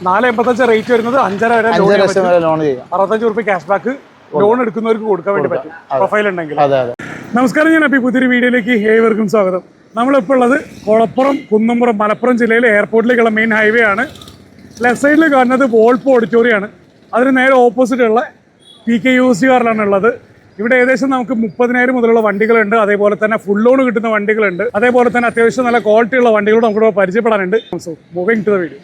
4.85 rate വരുന്നത് 5.5 വരെ loan ചെയ്യാം. 65 രൂപ ക്യാഷ് ബാക്ക് ലോൺ എടുക്കുന്നവർക്ക് കൊടുക്കാൻ വേണ്ടി പറ്റും പ്രൊഫൈൽ ഉണ്ടെങ്കിൽ. നമസ്കാരം, ഞാൻ അപ്പി പുതിയൊരു വീഡിയോയിലേക്ക് ഏവർക്കും സ്വാഗതം. നമ്മളിപ്പോൾ ഉള്ളത് കുളപ്പുറം കുന്നംപുറം മലപ്പുറം ജില്ലയിലെ എയർപോർട്ടിലേക്കുള്ള മെയിൻ ഹൈവേ ആണ്. ലെഫ്റ്റ് സൈഡിൽ കാണുന്നത് വോൾപ്പോ ഓഡിറ്റോറിയം ആണ്. അതിന് നേരെ ഓപ്പോസിറ്റ് ഉള്ള PKUC കാറിലാണ് ഉള്ളത്. ഇവിടെ ഏകദേശം നമുക്ക് 30,000 മുതലുള്ള വണ്ടികളുണ്ട്. അതേപോലെ തന്നെ ഫുൾ ലോൺ കിട്ടുന്ന വണ്ടികളുണ്ട്. അതേപോലെ തന്നെ അത്യാവശ്യം നല്ല ക്വാളിറ്റി ഉള്ള വണ്ടികളോട് നമുക്ക് പരിചയപ്പെടാനുണ്ട്. So moving to the video.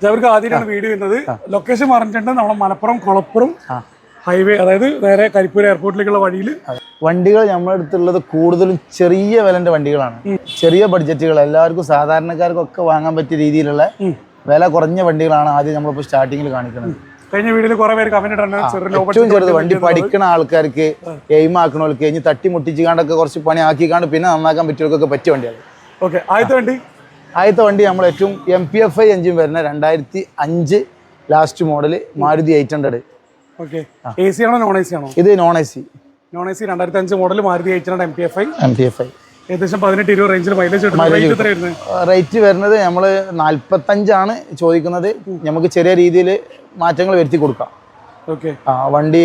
അവർക്ക് ആദ്യമാണ് വീഡിയോ ചെയ്യുന്നത്. ലൊക്കേഷൻ പറഞ്ഞിട്ടുണ്ട് നമ്മുടെ മലപ്പുറം കുളപ്പുറം ഹൈവേ, അതായത് നേരെ കരിപ്പൂർ എയർപോർട്ടിലേക്കുള്ള വഴിയിൽ. വണ്ടികൾ നമ്മുടെ അടുത്തുള്ളത് കൂടുതലും ചെറിയ വിലന്റെ വണ്ടികളാണ്. ചെറിയ ബഡ്ജറ്റുകൾ, എല്ലാവർക്കും സാധാരണക്കാർക്കും ഒക്കെ വാങ്ങാൻ പറ്റിയ രീതിയിലുള്ള വില കുറഞ്ഞ വണ്ടികളാണ് ആദ്യം നമ്മളിപ്പോൾ സ്റ്റാർട്ടിങ്ങിൽ കാണിക്കുന്നത്. കഴിഞ്ഞ വീഡിയോയിൽ കുറെ പേര് കമന്റ് ഏറ്റവും ചെറുത് വണ്ടി പഠിക്കുന്ന ആൾക്കാർക്ക്, എയിം ആക്കണവർക്ക്, കഴിഞ്ഞ് തട്ടിമുട്ടിച്ച് കാണ്ടൊക്കെ കുറച്ച് പണി ആക്കിക്കാണ്ട് പിന്നെ നന്നാക്കാൻ പറ്റിയവർക്കൊക്കെ പറ്റിയ വണ്ടിയാണ്. ഓക്കെ, ആദ്യത്തെ വണ്ടി നമ്മൾ ഏറ്റവും MPFI എഞ്ചിൻ വരുന്ന 2005 ലാസ്റ്റ് മോഡൽ മാരുതി 800. AC ആണോ നോൺ AC ആണോ? ഇത് non AC. 2005 model Maruti 800 MPFI. ഏകദേശം 18-20 റേഞ്ചിൽ മൈലേജ് റേറ്റ് വരുന്നത് നമ്മൾ 45 ആണ് ചോദിക്കുന്നത്. നമുക്ക് ചെറിയ രീതിയിൽ മാറ്റങ്ങൾ വരുത്തി കൊടുക്കാം. വണ്ടി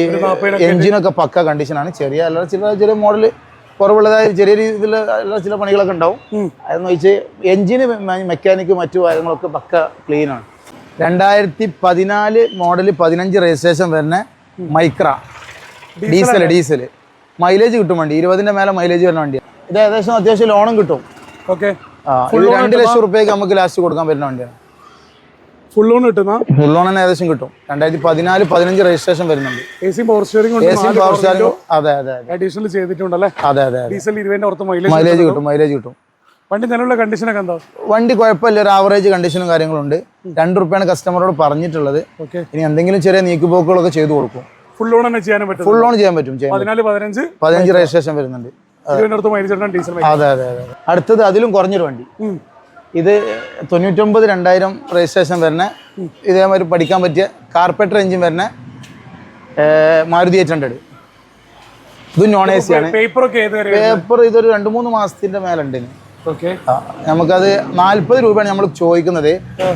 എഞ്ചിനൊക്കെ പക്ക കണ്ടീഷനാണ്. ചെറിയ ചില മോഡൽ കുറവുള്ളതായ ചെറിയ രീതിയിലുള്ള ചില പണികളൊക്കെ ഉണ്ടാവും. അതെന്ന് വെച്ചാൽ എഞ്ചിന് മെക്കാനിക്ക് മറ്റു കാര്യങ്ങളൊക്കെ പക്ക ക്ലീൻ ആണ്. 2014 മോഡൽ 15 രജിസ്ട്രേഷൻ വരുന്ന മൈക്ര ഡീസൽ മൈലേജ് കിട്ടും വണ്ടി. 20ന്റെ മേലെ മൈലേജ് വരുന്ന വണ്ടിയാണ്. ഇത് ഏകദേശം അത്യാവശ്യം ലോണും കിട്ടും. 2 ലക്ഷം റുപ്യക്ക് നമുക്ക് ലാസ്റ്റ് കൊടുക്കാൻ പറ്റുന്ന വണ്ടിയാണ്. ഫുൾ ലോൺ കിട്ടുന്ന ഫുൾ ലോൺ തന്നെ ഏകദേശം കിട്ടും. 2014-15 രജിസ്ട്രേഷൻ വരുന്നുണ്ട്. പവർ സ്റ്റിയറിംഗ് അതെ അഡീഷണൽ ചെയ്തിട്ടുണ്ടല്ലേ? അതെ ഡീസൽ 20ന്റെ പുറത്ത് മൈലേജ് കിട്ടും. വണ്ടി നിലവിലുള്ള കണ്ടീഷനൊക്കെ എന്താ? വണ്ടി കുഴപ്പമില്ല, ഒരു ആവറേജ് കണ്ടീഷനും കാര്യങ്ങളുണ്ട്. 2 റുപ്യാണ് കസ്റ്റമറോട് പറഞ്ഞിട്ടുള്ളത്. ഇനി എന്തെങ്കിലും ചെറിയ നീക്കുപോക്കുകളൊക്കെ ചെയ്തു കൊടുക്കും. ഫുൾ ലോൺ തന്നെ ചെയ്യാൻ പറ്റും. ഫുൾ ലോൺ ചെയ്യാൻ പറ്റും. 15 രജിസ്ട്രേഷൻ വരുന്നുണ്ട്. അതെ. അടുത്തത് അതിലും കുറഞ്ഞൊരു വണ്ടി. ഇത് 99-2000 രജിസ്ട്രേഷൻ വരുന്ന ഇതേമാതിരി പഠിക്കാൻ പറ്റിയ കാർപ്പറ്റർ എഞ്ചിൻ വരുന്ന മാരുതി 800. ഇത് നോൺ AC ആണ്. പേപ്പർ ഇതൊരു 2-3 മാസത്തിന്റെ മേലുണ്ട്. നമുക്കത് 40 രൂപയാണ് നമ്മൾ ചോദിക്കുന്നത്.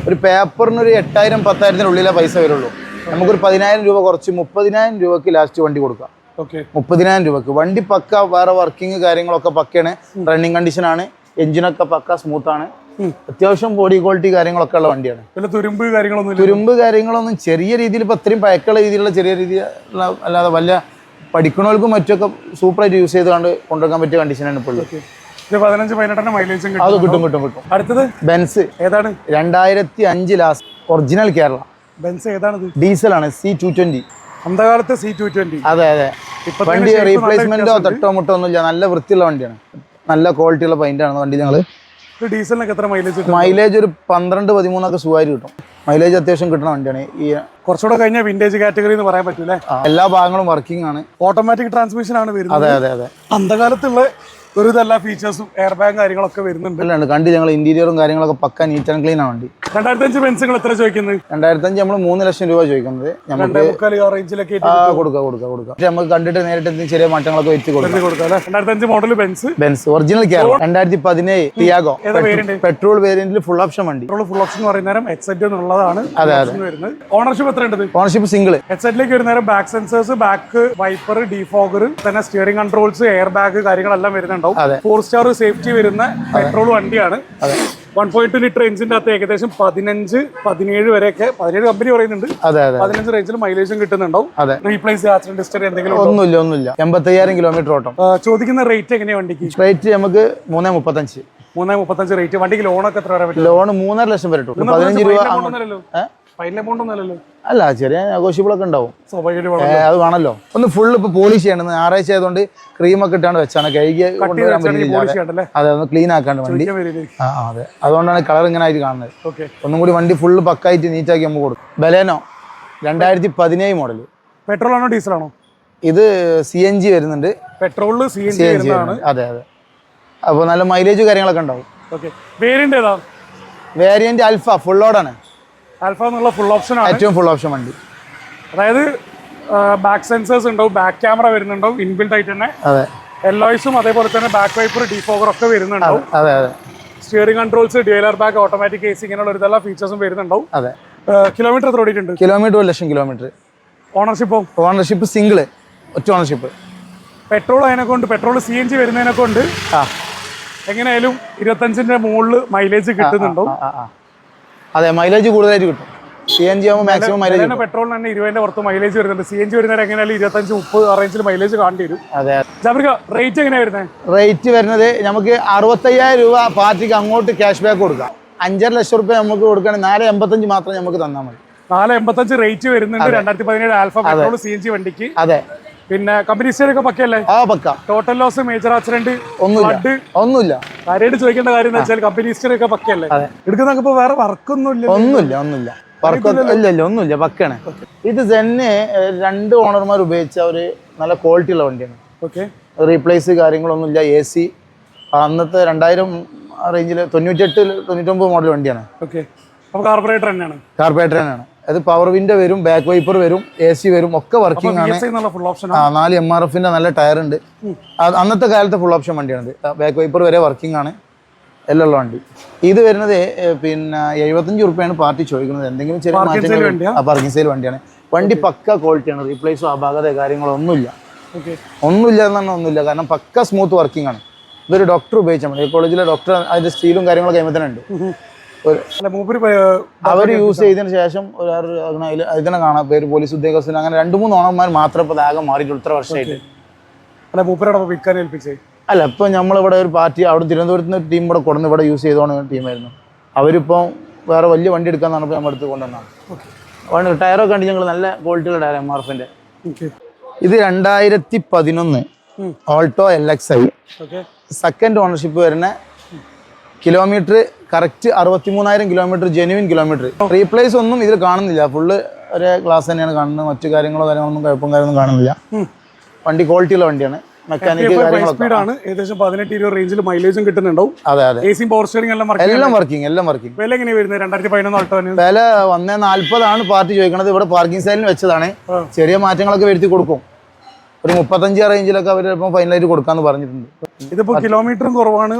ഒരു പേപ്പറിന് ഒരു 8,000-10,000 ഉള്ളിലെ പൈസ വരുള്ളൂ. നമുക്കൊരു 10,000 രൂപ കുറച്ച് 30,000 രൂപക്ക് ലാസ്റ്റ് വണ്ടി കൊടുക്കാം. 30,000 രൂപക്ക് വണ്ടി പക്ക. വേറെ വർക്കിംഗ് കാര്യങ്ങളൊക്കെ പക്കയാണ്. റണ്ണിങ് കണ്ടീഷനാണ്. എഞ്ചിനൊക്കെ പക്ക സ്മൂത്താണ്. അത്യാവശ്യം ബോഡി ക്വാളിറ്റി കാര്യങ്ങളൊക്കെ ഉള്ള വണ്ടിയാണ്. തുരുമ്പ് കാര്യങ്ങളൊന്നും ചെറിയ രീതിയിൽ ഇപ്പൊ അത്രയും പഴക്കമുള്ള രീതിയിലുള്ള ചെറിയ രീതിയിലുള്ള അല്ലാതെ വല്ല പഠിക്കണവർക്കും മറ്റൊക്കെ സൂപ്പറായിട്ട് യൂസ് ചെയ്തുകൊണ്ട് കൊണ്ടുവരാൻ പറ്റിയ കണ്ടീഷനാണ് ഇപ്പോൾ ഉള്ളത്. 15-18 മൈലേജ് അത് കിട്ടും. അടുത്തത് ബെൻസ് ഏതാണ്? 2005 ലാസ്റ്റ് ഒറിജിനൽ കേരള. ബെൻസ് ഏതാണ്? ഡീസലാണ്. C220. അന്തകാലത്ത് C220. അതെ. വണ്ടി റീപ്ലേസ്മെന്റോ തട്ടോ മുട്ടോ ഒന്നുമില്ല. നല്ല വൃത്തിയുള്ള വണ്ടിയാണ്. നല്ല ക്വാളിറ്റി ഉള്ള പെയിന്റാണ് വണ്ടി. ഞങ്ങള് ഡീസലിനൊക്കെ എത്ര മൈലേജ് ഒരു 12-13 ഒക്കെ സുഖമായിട്ട് കിട്ടും. മൈലേജ് അത്യാവശ്യം കിട്ടുന്ന വണ്ടിയാണ്. ഈ കുറച്ചുകൂടെ കഴിഞ്ഞ വിന്റേജ് കാറ്റഗറി എന്ന് പറയാൻ പറ്റൂലേ? എല്ലാ ഭാഗങ്ങളും വർക്കിംഗ് ആണ്. ഓട്ടോമാറ്റിക് ട്രാൻസ്മിഷൻ ആണ് വരുന്നത്. അതെ. അന്തകാലത്തുള്ള ഒരു എല്ലാ ഫീച്ചേഴ്സും എയർ ബാഗ് കാര്യങ്ങളൊക്കെ വരുന്നുണ്ട്. കണ്ടി ഞങ്ങൾ ഇന്റീരിയറും കാര്യങ്ങളൊക്കെ പക്ക നീറ്റ് ആൻഡ് ക്ലീൻ ആണ് വണ്ടി. 2005 ബെൻസുകൾ എത്ര ചോദിക്കുന്നത്? 2005 നമ്മൾ 3 ലക്ഷം രൂപ ചോദിക്കുന്നത്. കൊടുക്കാം. നമുക്ക് കണ്ടിട്ട് നേരിട്ട് ചെറിയ മാറ്റങ്ങളൊക്കെ വെച്ച് കൊടുക്കാം. 2005 model Benz original Kerala. 2017 Tiago petrol വേരിയന്റിൽ ഫുൾ ഓപ്ഷൻ വണ്ടി. ഫുൾ ഓപ്ഷൻ എന്ന് പറയുന്നേരം ഹെഡ്സെറ്റ് എന്നുള്ളതാണ്. ഓണർഷിപ്പ് എത്ര ഉണ്ട്? Ownership single. ഹെഡ്സെറ്റിലേക്ക് വരുന്നേരം back sensors, back wiper, defogger, തന്നെ സ്റ്റിയറിംഗ് കൺട്രോൾസ്, എയർ ബാഗ് കാര്യങ്ങളെല്ലാം വരുന്നുണ്ടാവും. 4 സ്റ്റാർ സേഫ്റ്റി വരുന്ന പെട്രോൾ വണ്ടിയാണ്. 1.2 ലിറ്റർ എഞ്ചിന്റെ അകത്ത് ഏകദേശം 15-17 വരെയൊക്കെ 17 കമ്പനി പറയുന്നുണ്ട്. 15 റേഞ്ചിൽ മൈലേജും കിട്ടുന്നുണ്ടാവും. റീപ്ലേസ് ആക്സിഡന്റ് ഹിസ്റ്ററി എന്തെങ്കിലും ഒന്നുമില്ല. 85,000 കിലോമീറ്റർ ഓട്ടം. ചോദിക്കുന്ന റേറ്റ് എങ്ങനെയാ വണ്ടിക്ക്? റേറ്റ് നമുക്ക് 3.35 റേറ്റ്. വണ്ടിക്ക് ലോണൊക്കെ എത്ര വരെ പറ്റും? ലോൺ 3.5 ലക്ഷം വരെ. 15 രൂപ അല്ല, ചെറിയ നെഗോഷ്യബിൾ ഒക്കെ ഉണ്ടാവും. അത് വേണമല്ലോ. ഒന്ന് ഫുള്ള് ഇപ്പൊ പോളിഷ് ചെയ്യണം. ഞായറാഴ്ച ആയതുകൊണ്ട് ക്രീമൊക്കെ ഇട്ടാണ് വെച്ചാണ്. കഴുകി കൊണ്ടുവരാൻ പറ്റില്ല. അതെ, ഒന്ന് ക്ലീൻ ആക്കാണ്ട് വണ്ടി. അതെ, അതുകൊണ്ടാണ് കളർ ഇങ്ങനെ ആയിട്ട് കാണുന്നത്. ഒന്നും കൂടി വണ്ടി ഫുള്ള് പക്കായിട്ട് നീറ്റാക്കി നമുക്ക് കൊടുക്കും. Baleno 2017 model. പെട്രോൾ ആണോ ഡീസൽ ആണോ? ഇത് CNG വരുന്നുണ്ട്. പെട്രോളിൽ CNG. അതെ. അപ്പോൾ നല്ല മൈലേജ് കാര്യങ്ങളൊക്കെ ഉണ്ടാവും. വേരിയന്റ് ആൽഫ ഫുൾ ലോഡാണ്. ആൽഫ എന്നുള്ള ഫുൾ ഓപ്ഷൻ ആണ്. ഏറ്റവും ഫുൾ ഓപ്ഷൻ വണ്ടി. അതായത് ബാക്ക് സെൻസേഴ്സ് ഉണ്ടാവും, ബാക്ക് ക്യാമറ വരുന്നുണ്ടാവും ഇൻബിൽഡ് ആയിട്ട് തന്നെ. എല്ലോയ്സും അതേപോലെ തന്നെ ബാക്ക് വൈപ്പർ, ഡീഫോഗർ ഒക്കെ വരുന്നുണ്ടാവും. Steering controls, dual air bag, automatic AC, ഇങ്ങനെയുള്ള ഒരു എല്ലാ ഫീച്ചേഴ്സും വരുന്നുണ്ടാവും. കിലോമീറ്റർ എത്ര ഓടിയിട്ടുണ്ട്? Kilometre 1,00,000 kilometre. ഓണർഷിപ്പോ? ഓണർഷിപ്പ് സിംഗിള്, ഒറ്റ ഓണർഷിപ്പ്. പെട്രോൾ അതിനെക്കൊണ്ട്, പെട്രോൾ CNG വരുന്നതിനെ കൊണ്ട് എങ്ങനെയായാലും 25ന്റെ മുകളിൽ മൈലേജ് കിട്ടുന്നുണ്ടോ? അതെ, മൈലേജ് കൂടുതലായിട്ട് കിട്ടും. CNG ആകുമ്പോൾ മാക്സിമം മൈലേജ്. പെട്രോളിന് തന്നെ 20ന്റെ പുറത്ത് മൈലേജ് വരുന്നുണ്ട്. CNG വരുന്നവർ എങ്ങനെയാലും 25-30 ആ റേഞ്ചിൽ മൈലേജ് കാണേണ്ടി വരും. അതെ. റേറ്റ് എങ്ങനെയാ വരുന്നത്? റേറ്റ് വരുന്നത് നമുക്ക് 65,000 രൂപ പാർട്ടിക്ക് അങ്ങോട്ട് ക്യാഷ് ബാക്ക് കൊടുക്കാം. 5.5 ലക്ഷം റുപ്യ നമുക്ക് കൊടുക്കുകയാണെങ്കിൽ 485 മാത്രം നമുക്ക് തന്നാൽ മതി. 485 റേറ്റ് വരുന്നുണ്ട് 2017 ആൽഫ പെട്രോൾ CNG വണ്ടിക്ക്. അതെ. പിന്നെ കമ്പനി ഹിസ്റ്ററി പക്കല്ലേ? പക്ക. ടോട്ടൽ ലോസ്, മേജർ ആക്സിഡന്റ് ഒന്നുമില്ല. കാര്യമായിട്ട് ചോദിക്കേണ്ട കാര്യം എന്ന് വെച്ചാൽ കമ്പനി ഹിസ്റ്ററി ഒക്കെ പക്കല്ലേ? എടുക്കുന്നൊക്കെ ഇപ്പൊ വേറെ വർക്കൊന്നുമില്ല. ഒന്നുമില്ല പക്കാണ്. ഇത് തന്നെ 2 ഓണർമാർ ഉപയോഗിച്ച ഒരു നല്ല ക്വാളിറ്റി ഉള്ള വണ്ടിയാണ്. ഓക്കെ. റീപ്ലേസ് കാര്യങ്ങളൊന്നുമില്ല. AC അന്നത്തെ 2000 റേഞ്ചിൽ 98-99 മോഡൽ വണ്ടിയാണ്. ഓക്കെ. അപ്പോൾ കാർബറേറ്റർ തന്നെയാണ്. കാർബറേറ്റർ തന്നെയാണ്. അത് പവർ വിൻഡോ വരും, ബാക്ക് വൈപ്പർ വരും, AC വരും, ഒക്കെ വർക്കിംഗ് ആണ്. 4 MRF-ന്റെ നല്ല ടയർ ഉണ്ട്. അന്നത്തെ കാലത്തെ ഫുൾ ഓപ്ഷൻ വണ്ടിയാണ്. ബാക്ക് വൈപ്പർ വരെ വർക്കിംഗ് ആണ്. എല്ലാം ഉള്ള വണ്ടി. ഇത് വരുന്നത് പിന്നെ 75 റുപ്യാണ് പാർട്ടി ചോദിക്കുന്നത്. എന്തെങ്കിലും ചെറിയ മാറ്റങ്ങൾ. പാർക്കിംഗ് സെയിൽ വണ്ടിയാണ്. വണ്ടി പക്ക ക്വാളിറ്റിയാണ്. റീപ്ലേസോ അപാകതയോ കാര്യങ്ങളോ ഒന്നുമില്ല. ഒന്നുമില്ല. കാരണം പക്ക സ്മൂത്ത് വർക്കിംഗ് ആണ്. ഇതൊരു ഡോക്ടർ ഉപയോഗിച്ചാൽ മതി. കോളേജിലെ ഡോക്ടർ അതിന്റെ സ്റ്റീലും കാര്യങ്ങളൊക്കെ കഴിയുമ്പോൾ ഉണ്ട്. അവർ യൂസ് ചെയ്തതിന് ശേഷം ഇതിനെ കാണാം പേര് പോലീസ് ഉദ്യോഗസ്ഥന്, അങ്ങനെ 2-3 ഓണർമാർ മാത്രമേ ഇപ്പോൾ ആകെ മാറിയിട്ടുള്ളൂ ഇത്ര വർഷമായിട്ട്. അല്ല, ഇപ്പം നമ്മളിവിടെ ഒരു പാർട്ടി അവിടെ തിരുവനന്തപുരത്ത് നിന്ന് ഒരു ടീം ഇവിടെ കൊടുന്ന് ഇവിടെ യൂസ് ചെയ്തോണ്ട് ടീമായിരുന്നു. അവരിപ്പോൾ വേറെ വലിയ വണ്ടി എടുക്കാന്ന് പറഞ്ഞപ്പോൾ നമ്മൾ എടുത്ത് കൊണ്ടുവന്നാണ്. ടയറൊക്കെ കണ്ടി ഞങ്ങൾ നല്ല ക്വാളിറ്റിയുള്ള ടയർ MRF-ന്റെ. ഇത് 2011 ഓൾട്ടോ LXi. സെക്കൻഡ് ഓണർഷിപ്പ് വരുന്ന kilometre correct 63,000 kilometre, genuine kilometre. Replace ഒന്നും ഇതിൽ കാണുന്നില്ല. ഫുള്ള് ഒരേ ക്ലാസ് തന്നെയാണ് കാണുന്നത്. മറ്റു കാര്യങ്ങളൊന്നും കുഴപ്പമൊന്നും കാണുന്നില്ല. വണ്ടി ക്വാളിറ്റിയുള്ള വണ്ടിയാണ്. മെക്കാനിക്കൽ കാര്യങ്ങളൊക്കെ ഏകദേശം 18-20 റേഞ്ചിൽ മൈലേജും കിട്ടുന്നുണ്ടാവും. അതെ. പവർ സ്റ്റിയറിംഗ് എല്ലാം വർക്കിംഗ്. വില എങ്ങനെയാണ് വരുന്നത്? 2011 ഓൾട്ടോ വില 140 പാർട്ടി ചോദിക്കണത്. ഇവിടെ പാർക്കിംഗ് സൈഡിൽ വെച്ചതാണ്. ചെറിയ മാറ്റങ്ങളൊക്കെ വരുത്തി കൊടുക്കും. ഒരു 35 റേഞ്ചിലൊക്കെ അവർ ഫൈനലായിട്ട് കൊടുക്കാന്ന് പറഞ്ഞിട്ടുണ്ട്. ഇതിപ്പോ കിലോമീറ്ററും കുറവാണ്.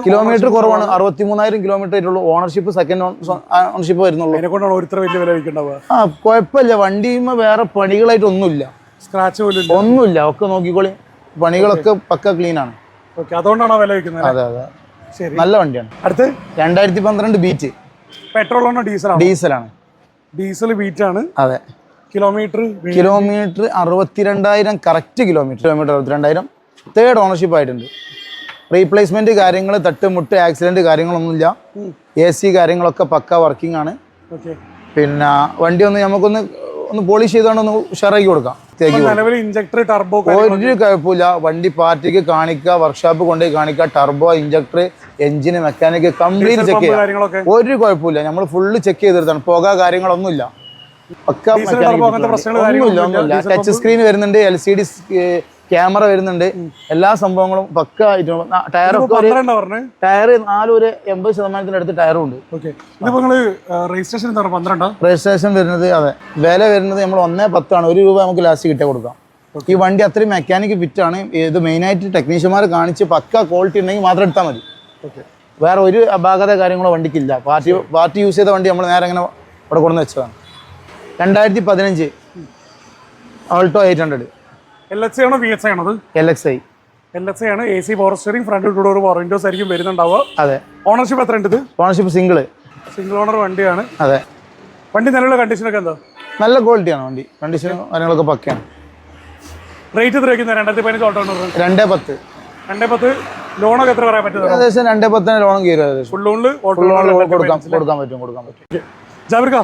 63,000 കിലോമീറ്റർ ആയിട്ടുള്ളൂ. ഓണർഷിപ്പ് സെക്കൻഡ് ഓണർഷിപ്പ് വരുന്നുള്ളൂ. കുഴപ്പമില്ല. വണ്ടിയുമ്പോ വേറെ പണികളായിട്ട് ഒന്നുമില്ല. സ്ക്രാച്ച് പോലും ഒന്നുമില്ല. ഒക്കെ നോക്കിക്കോളി. പണികളൊക്കെ പക്ക ക്ലീൻ ആണ്. അതുകൊണ്ടാണോ വില വയ്ക്കുന്നത്? അതെ. നല്ല വണ്ടിയാണ്. അടുത്ത് 2012 ബീറ്റ്. പെട്രോൾ ആണോ ഡീസൽ? ഡീസലാണ്. ഡീസൽ ബീറ്റ് ആണ്. അതെ. Kilometre 62,000 correct kilometre 62,000. Third ownership ആയിട്ടുണ്ട്. റീപ്ലേസ്മെന്റ് കാര്യങ്ങൾ, തട്ടുമുട്ട്, ആക്സിഡന്റ് കാര്യങ്ങളൊന്നുമില്ല. AC കാര്യങ്ങളൊക്കെ പക്ക വർക്കിംഗ് ആണ്. പിന്നെ വണ്ടി നമുക്കൊന്ന് പോളിഷ് ചെയ്തോണ്ട് ഉഷാറാക്കി കൊടുക്കാം. ഇഞ്ചക്ടർ, ടർബോ ഒരു കുഴപ്പമില്ല. വണ്ടി പാർട്ടിക്ക് കാണിക്കുക, വർക്ക്ഷോപ്പ് കൊണ്ടുപോയി കാണിക്കുക. ടർബോ, ഇഞ്ചക്ടർ, എഞ്ചിന്, മെക്കാനിക് കംപ്ലീറ്റ് ചെക്ക് ചെയ്യാം. ഒരു കുഴപ്പമില്ല. നമ്മൾ ഫുള്ള് ചെക്ക് ചെയ്തെടുത്താണ്. പുക കാര്യങ്ങളൊന്നുമില്ല. ഒന്നുമില്ല. ടച്ച് സ്ക്രീൻ വരുന്നുണ്ട്, LCD ക്യാമറ വരുന്നുണ്ട്. എല്ലാ സംഭവങ്ങളും പക്ക ആയിട്ടുള്ള ടയറൊക്കെ. ടയർ 80% അടുത്ത് ടയറും ഉണ്ട്. രജിസ്ട്രേഷൻ വരുന്നത്. അതെ. വില വരുന്നത് നമ്മൾ 110 ആണ്. 1 രൂപ നമുക്ക് ലാസ്റ്റ് കിട്ടിയാൽ കൊടുക്കാം. ഈ വണ്ടി അത്രയും മെക്കാനിക് ഫിറ്റ് ആണ്. ഇത് മെയിനായിട്ട് ടെക്നീഷ്യന്മാർ കാണിച്ച് പക്ക ക്വാളിറ്റി ഉണ്ടെങ്കിൽ മാത്രം എടുത്താൽ മതി. വേറെ ഒരു അപാകത കാര്യങ്ങളോ വണ്ടിക്കില്ല. പാർട്ടി യൂസ് ചെയ്ത വണ്ടി നമ്മൾ നേരെ അങ്ങനെ ഇവിടെ കൊണ്ടുവന്ന് വെച്ചതാണ്. 2015 ഓൾട്ടോ 800. LXi ആണോ VXi ആണോ? LXi ആണ്. AC power steering, front 2 door power windows ആയിരിക്കും വരുന്നുണ്ടാവുക. അതെ. ഓണർഷിപ്പ് എത്ര ഉണ്ട്? ഓണർഷിപ്പ് സിംഗിൾ ഓണർ വണ്ടിയാണ്. അതെ. വണ്ടി നിലവിലെ കണ്ടീഷനൊക്കെ എന്താ? നല്ല ക്വാളിറ്റിയാണ് വണ്ടി. കണ്ടീഷനും കാര്യങ്ങളൊക്കെ പക്കയാണ്. റേറ്റ് എത്ര വയ്ക്കുന്നത്? 2015 ഓട്ടോ 210. ലോണൊക്കെ എത്ര പറയാൻ പറ്റും? ഏകദേശം 210 ലോണും കയറും. ഫുൾ ലോണിൽ കൊടുക്കാൻ പറ്റും. ജാബിർക്ക,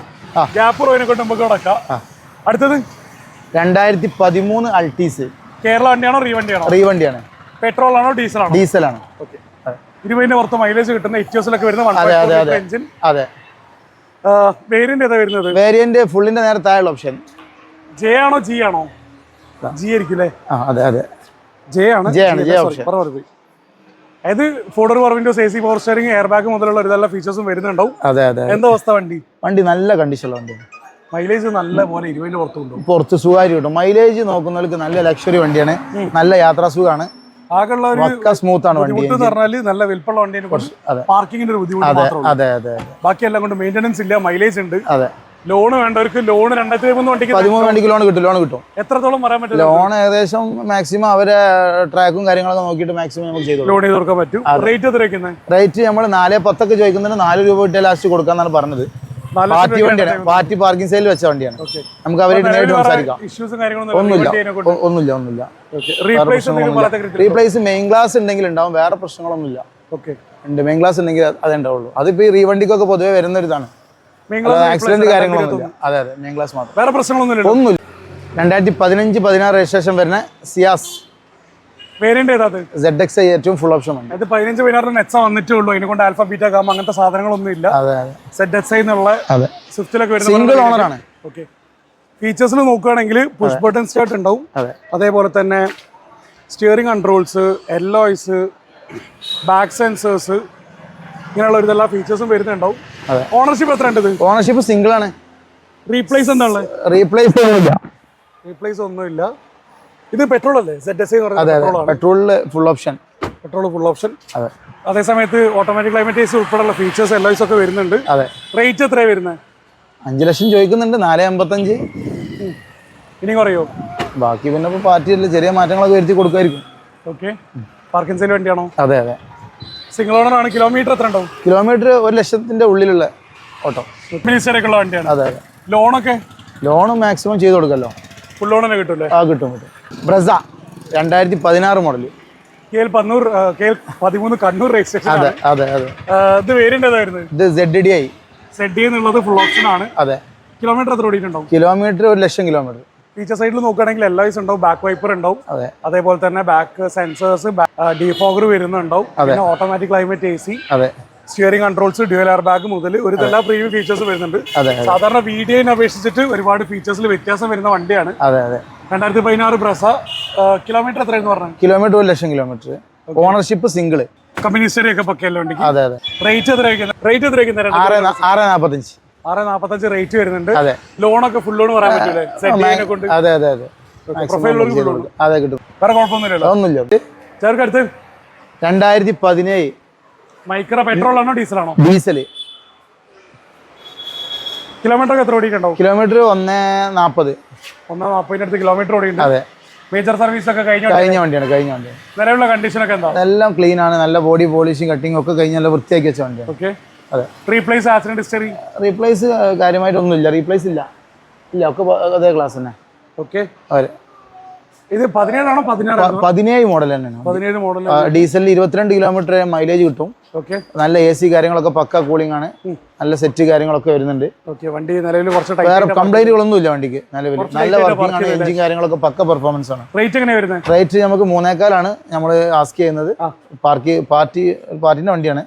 ഗ്യാപ്പ് റോയിനെ കൊണ്ട് നമുക്ക് കിടക്കാം. അടുത്തത് 2013 അൾട്ടീസ്. കേരള വണ്ടിയാണോ? റീവണ്ടിയാണ്. പെട്രോൾ ആണോ ഡീസലാണോ? ഡീസലാണ്. 20 പുറത്ത് മൈലേജ് കിട്ടുന്ന എറ്റിയോസിലൊക്കെ വരുന്ന എഞ്ചിൻ. അതെ. വേരിയന്റ് ഏതാ വരുന്നത്? വേരിയന്റ് ഫുള്ളിന്റെ നേരെ താഴെയുള്ള ഓപ്ഷൻ. ജെ ആണോ ജി ആണോ? ജി ആയിരിക്കും അല്ലേ? അതെ. ജെ ആണ്. അതായത് 4 door power Windows, AC power steering, air bag മുതലുള്ള എല്ലാ ഫീച്ചേഴ്സും വരുന്നുണ്ടാവും. അതെ. എന്താ അവസ്ഥ വണ്ടി? നല്ല കണ്ടീഷനുള്ള വണ്ടിയാണ്. മൈലേജ് നല്ല പോലെ 20 പുറത്ത് സുഖമായിട്ട് കിട്ടും. മൈലേജ് നോക്കുന്നവർക്ക് നല്ല ലക്ഷറി വണ്ടിയാണ്. നല്ല യാത്രാ സുഖമാണ്. സ്മൂത്ത് ആണ് വണ്ടി. നല്ല വലിപ്പമുള്ള വണ്ടിയാണ്. പാർക്കിങ്ങിന്റെ ഒരു ബുദ്ധിമുട്ട്. അതെ. ബാക്കി എല്ലാം കൊണ്ട് മെയിൻ്റെനൻസ് ഇല്ല, മൈലേജ് ഉണ്ട്. അതെ. ലോൺ വേണ്ടവർക്ക് ലോൺ 2013 വണ്ടിക്ക് 13 വണ്ടിക്ക് ലോൺ കിട്ടും. എത്രത്തോളം പറയാൻ പറ്റും? ലോൺ ഏകദേശം മാക്സിമം അവരെ ട്രാക്കും കാര്യങ്ങളൊക്കെ നോക്കിയിട്ട് മാക്സിമം നമുക്ക് ചെയ്തു ലോൺ ചെയ്ത് കൊടുക്കാൻ പറ്റും. റേറ്റ് എത്ര വെക്കുന്നത്? റേറ്റ് നമ്മൾ 4.10 ചോദിക്കുന്നതിന് 4 രൂപ ഇട്ട് ലാസ്റ്റ് കൊടുക്കാന്നാണ് പറഞ്ഞത്. പാർട്ടി വണ്ടിയാണ്, പാർട്ടി പാർക്കിംഗ് സൈഡിൽ വെച്ച വണ്ടിയാണ്. നമുക്ക് അവരായിട്ട് നേരിട്ട് സംസാരിക്കാം. ഒന്നുമില്ല. റീപ്ലേസ് മെയിൻ ക്ലാസ് ഉണ്ടെങ്കിൽ ഉണ്ടാവും, വേറെ പ്രശ്നങ്ങളൊന്നുമില്ല. ഉണ്ട് മെയിൻ ക്ലാസ് ഉണ്ടെങ്കിൽ അതേ ഉണ്ടാവുള്ളൂ. അതിപ്പോ ഈ റീവണ്ടിക്കൊക്കെ പൊതുവെ വരുന്ന ഇതാണ്, ആക്സിഡന്റ് കാര്യങ്ങളൊന്നുമില്ല. അതെ മെയിൻ ക്ലാസ് മാത്രം, വേറെ പ്രശ്നങ്ങളൊന്നുമില്ല. 2015-16 രജിസ്ട്രേഷൻ വരുന്ന സിയാസ് വേരിയന്റ് ഏതാ? ZX ഏറ്റവും ഫുൾ ഓപ്ഷൻ ആണ്. അത് 15-16 നെറ്റ്സ വന്നിട്ടേ ഉള്ളൂ. അതിനെ കൊണ്ട് ആൽഫ ബീറ്റ ഗാമ അങ്ങനത്തെ സാധനങ്ങളൊന്നും ഇല്ല. ZX എന്നുള്ള സ്വിഫ്റ്റിലൊക്കെ വരുന്ന സിംഗിൾ ഓണർ ആണ്. ഓക്കെ, ഫീച്ചേഴ്സിൽ നോക്കുകയാണെങ്കിൽ പുഷ് ബട്ടൺ സ്റ്റാർട്ട് ഉണ്ടാവും. അതേപോലെ തന്നെ steering controls, alloys, back sensors, ഇങ്ങനെയുള്ള ഒരു എല്ലാ ഫീച്ചേഴ്സും വരുന്നുണ്ടാവും. ഓണർഷിപ്പ് എത്ര ഉണ്ട്? ഓണർഷിപ്പ് സിംഗിൾ ആണ്. റീപ്ലേസ് എന്താണ്? റീപ്ലേസ് ഒന്നുമില്ല. ഇത് പെട്രോൾ അല്ലേ? ZS പെട്രോളില് ഫുൾ ഓപ്ഷൻ. അതെ. അതേ സമയത്ത് ഓട്ടോമാറ്റിക് ക്ലൈമറ്റ് AC ഉൾപ്പെടെയുള്ള ഫീച്ചേഴ്സ് എല്ലോയ്സ് ഒക്കെ വരുന്നുണ്ട്. അതെ. റേറ്റ് എത്രയാണ് വരുന്നത്? 5 ലക്ഷം ചോദിക്കുന്നുണ്ട്. 4.55. ഇനി കുറയോ? ബാക്കി പിന്നെ ഇപ്പൊ പാർട്ടിയിൽ ചെറിയ മാറ്റങ്ങളൊക്കെ വരുത്തി കൊടുക്കുമായിരിക്കും. ഓക്കെ. പാർക്കിംഗ് സൈഡ് വണ്ടിയാണോ? അതെ. സിംഗിൾ ഓണർ ആണ്. കിലോമീറ്റർ എത്ര ഉണ്ടാവും? കിലോമീറ്റർ 1 ലക്ഷത്തിന്റെ ഉള്ളിലുള്ള ഓട്ടോ. മിനിസ്റ്ററൊക്കെ ഉള്ള വണ്ടിയാണ്. അതെ. ലോണൊക്കെ? ലോൺ മാക്സിമം ചെയ്ത് കൊടുക്കല്ലോ. ഫുൾ ലോൺ തന്നെ കിട്ടുമല്ലേ? കിട്ടും. Brezza 2016 model. KL13 Kannur registration. അതെ. ഇത് വേരിയന്റ് ഏതായിരുന്നു? ഇത് ZDI. ZDI എന്നുള്ളത് ഫുൾ ഓപ്ഷൻ ആണ്. അതെ. കിലോമീറ്റർ എത്ര ഓടിയിട്ടുണ്ടാവും? കിലോമീറ്റർ 1 ലക്ഷം കിലോമീറ്റർ. ഫീച്ചർ സൈഡിൽ നോക്കുകയാണെങ്കിൽ എല്ലോയ്സ് ഉണ്ടാവും, ബാക്ക് വൈപ്പർ ഉണ്ടാവും. അതെ. അതേപോലെ തന്നെ ബാക്ക് സെൻസേഴ്സ്, ഡിഫോഗർ വരുന്നുണ്ടാവും. പിന്നെ ഓട്ടോമാറ്റിക് ക്ലൈമറ്റ് AC, അതെ, steering controls, dual air bag മുതൽ ഒരു എല്ലാ പ്രീമിയം ഫീച്ചേഴ്സ് വരുന്നുണ്ട്. സാധാരണ VDIനെ അപേക്ഷിച്ചിട്ട് ഒരുപാട് ഫീച്ചേഴ്സിൽ വ്യത്യാസം വരുന്ന വണ്ടിയാണ്. 2016 ബ്രസ. കിലോമീറ്റർ എത്രയെന്ന് പറഞ്ഞു? കിലോമീറ്റർ 1 ലക്ഷം kilometre. Ownership single. Company history ഒക്കെ പക്കല്ലോ വണ്ടിക്ക്. അതെ. റേറ്റ് എത്ര? 6.45. 6.45 റേറ്റ് വരുന്നുണ്ട്. ലോണൊക്കെ ഫുൾ ലോൺ പറയാൻ പറ്റൂലേ? അതെ. കിട്ടും. വേറെ കുഴപ്പമൊന്നുമില്ല. ചേർക്ക് അടുത്ത് 2017 മൈക്ര പെട്രോൾ ആണോ ഡീസൽ ആണോ? ഡീസൽ. കിലോമീറ്റർ എത്ര ഓടിയിട്ടുണ്ടാവും? കിലോമീറ്റർ 140. 140 കിലോമീറ്റർ ഓടിയിട്ടുണ്ട്. അതെ. മേജർ സർവീസ് ഒക്കെ കഴിഞ്ഞ വണ്ടിയാണ്. നിലവിലുള്ള കണ്ടീഷൻ ഒക്കെ എന്താ? എല്ലാം ക്ലീൻ ആണ്. നല്ല ബോഡി പോളിഷിങ് കട്ടിങ് ഒക്കെ കഴിഞ്ഞ് നല്ല വൃത്തിയാക്കി വെച്ച വണ്ടിയാണ്. ഓക്കെ. അതെ. Replace accident history? റീപ്ലേസ് കാര്യമായിട്ടൊന്നുമില്ല. റീപ്ലേസ് ഇല്ല. ഒക്കെ അതേ ക്ലാസ് തന്നെ. ഓക്കെ. ഇത് 17 ആണോ 16? 17 മോഡൽ തന്നെയാണ്. 17 മോഡൽ. ഡീസലിൽ 22 കിലോമീറ്റർ മൈലേജ് കിട്ടും. നല്ല AC കാര്യങ്ങളൊക്കെ പക്ക കൂളിംഗ് ആണ്. നല്ല സെറ്റ് കാര്യങ്ങളൊക്കെ വരുന്നുണ്ട്. വണ്ടി നിലവിൽ കുറച്ച് വേറെ കംപ്ലൈന്റുകളൊന്നും ഇല്ല വണ്ടിക്ക്. നിലവിൽ നല്ല വർക്കിംഗ് ആണ്. എഞ്ചിൻ കാര്യങ്ങളൊക്കെ പക്ക പെർഫോമൻസ് ആണ്. റേറ്റ് എങ്ങനെയാണ് വരുന്നത്? റേറ്റ് നമുക്ക് 3.25 നമ്മൾ ആസ്ക് ചെയ്യുന്നത്. പാർട്ടിന്റെ വണ്ടിയാണ്.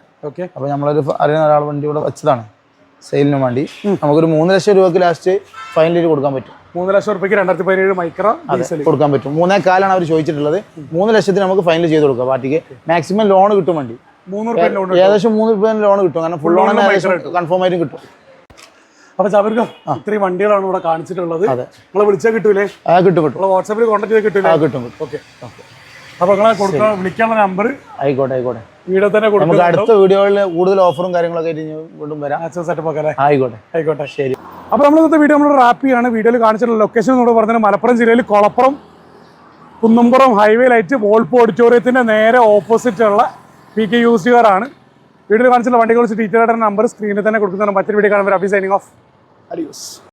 അപ്പൊ നമ്മളൊരു അറിയുന്ന ഒരാൾ വണ്ടി ഇവിടെ വെച്ചതാണ് സെയിലിന് വേണ്ടി. നമുക്കൊരു 3 ലക്ഷം രൂപക്ക് ലാസ്റ്റ് ഫൈനൽ കൊടുക്കാൻ പറ്റും. 3 ലക്ഷം രൂപയ്ക്ക് 2017 മൈക്ര കൊടുക്കാൻ പറ്റും. 3.25 ആണ് അവർ ചോദിച്ചിട്ടുള്ളത്. 3 ലക്ഷത്തിന് നമുക്ക് ഫൈനൽ ചെയ്ത് കൊടുക്കാം. പാർട്ടിക്ക് മാക്സിമം ലോൺ കിട്ടും. വണ്ടി ഏകദേശം 3 രൂപ ലോൺ കിട്ടും. കാരണം ഫുൾ ലോൺ കൺഫേം ആയിട്ടും കിട്ടും. അപ്പൊ ജാബിർക്ക, ഇത്രയും വണ്ടികളാണ് ഇവിടെ കാണിച്ചിട്ടുള്ളത്. നിങ്ങളെ വിളിച്ചാൽ കിട്ടൂലേ? കിട്ടും. വാട്സാപ്പിൽ കോൺടാക്ട് ചെയ്ത് കിട്ടൂലേ? കിട്ടും. ഓക്കെ. അപ്പൊ നിങ്ങളെ വിളിക്കാനുള്ള നമ്പർ ആയിക്കോട്ടെ. വീഡിയോ തന്നെ നമുക്ക് അടുത്ത വീഡിയോകളിൽ കൂടുതൽ ഓഫറും കാര്യങ്ങളൊക്കെ വീണ്ടും വരാം. ആയിക്കോട്ടെ. ശരി. അപ്പോൾ നമ്മൾ ഇന്നത്തെ വീഡിയോ നമ്മൾ റാപ്പ് ചെയ്യാണ്. വീഡിയോയിൽ കാണിച്ചിട്ടുള്ള ലൊക്കേഷൻ എന്ന് പറഞ്ഞാൽ മലപ്പുറം ജില്ലയിൽ കൊളപ്പുറം കുന്നംപുറം ഹൈവേയിലായിട്ട് വോൾപ്പ് ഓഡിറ്റോറിയത്തിന്റെ നേരെ ഓപ്പോസിറ്റ് ഉള്ള PK യൂസ്ഡ് കാർ ആണ്. വീഡിയോയിൽ കാണിച്ചിട്ടുള്ള വണ്ടിയെ കുറിച്ച് ഡീറ്റെയിൽ ആയിട്ട് നമ്പർ സ്ക്രീനിൽ തന്നെ കൊടുക്കുന്നതാണ്. മറ്റൊരു വീഡിയോ കാണുമ്പോൾ അബി സൈനിങ് ഓഫ്. അഡിയോസ്.